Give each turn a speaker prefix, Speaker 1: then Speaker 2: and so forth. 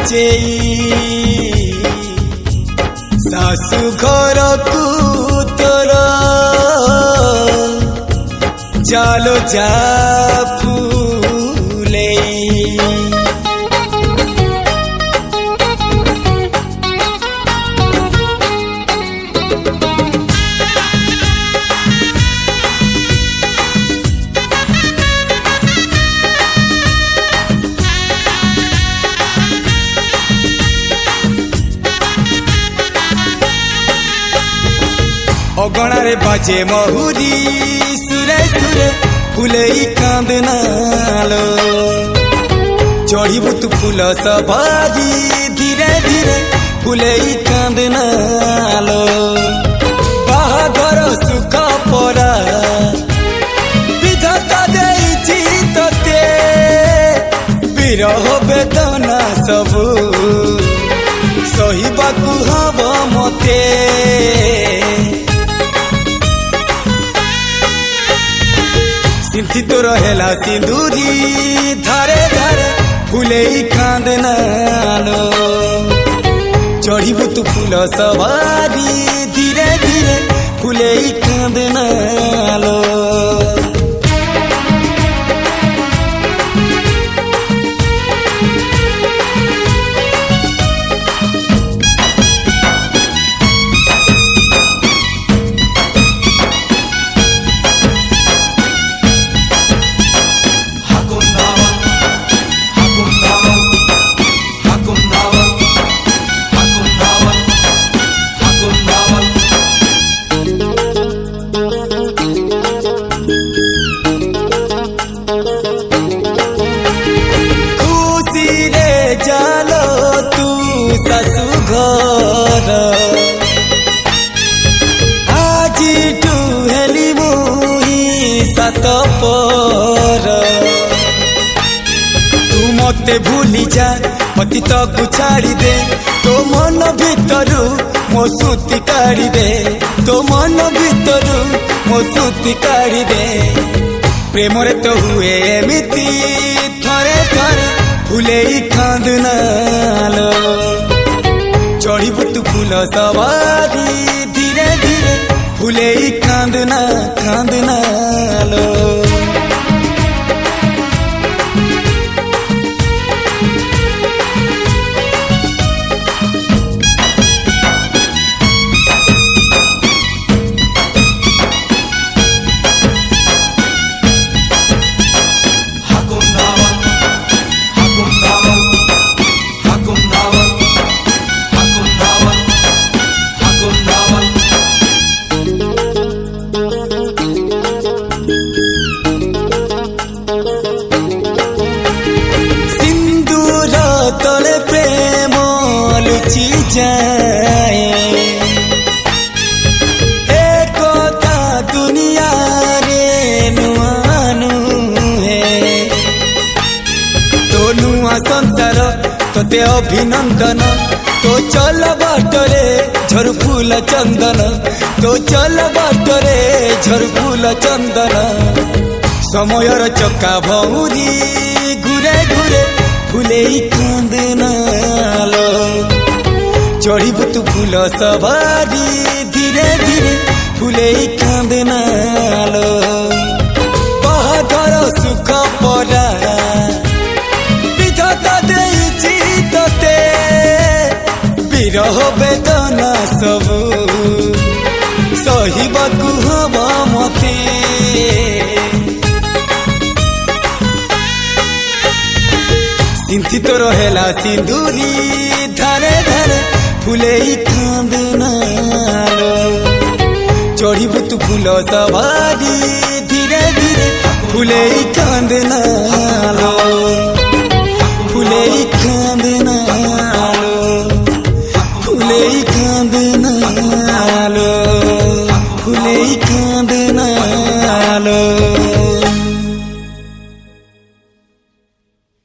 Speaker 1: लुचेई सासु घर को तोर जालो जा फूले अगणारे बाजे महुरी सुरे सुरे फुले कांदनालो चढ़ीबू तू फूल सवारी धीरे धीरे फुले कांदनालो बाहागर सुख परा विधाता देइछि तते विरह वेदना सबू सहिबाकू हब मते सिंथी तो रहेला सिंदूरी धारे धारे फूले कांदनालो चढ़ीबू तू फूल सवारी धीरे धीरे फूले कांदनालो जालो तू सासु घर आज तू हेली मुही सात पर तू मते भूली जा पति तक छाड़ी दे तो मन भितरू मो सूती काढ़ी दे तो मन भितरू मो सूती काढ़ी दे प्रेम रे तो हुए एमिति थरे थरे फूले कांदनालो चढ़ीबू तू फूल सवारी धीरे धीरे फूले कांदनालो तले प्रेम लुचि जाए एक दुनिया रे नुआ नुहे तो नुआ संसार तोते अभिनंदन तो चल बाटरे झर फूल चंदन तो चल बाटरे झर फूल चंदन समयर चक्का भौरी घुरे घुरे फूले कांदनालो चढ़ीबू तू फूल सवारी धीरे धीरे फूले कांदनालो बाहागर सुख परा विधाता देइछि तते विरह वेदना सबू सहिबाकू हब मते सिंथी तो रहेला सिंदूरी धारे धारे फूले कांदनालो चढ़ीबू तू फूल सवारी धीरे धीरे फूले कांदनालो।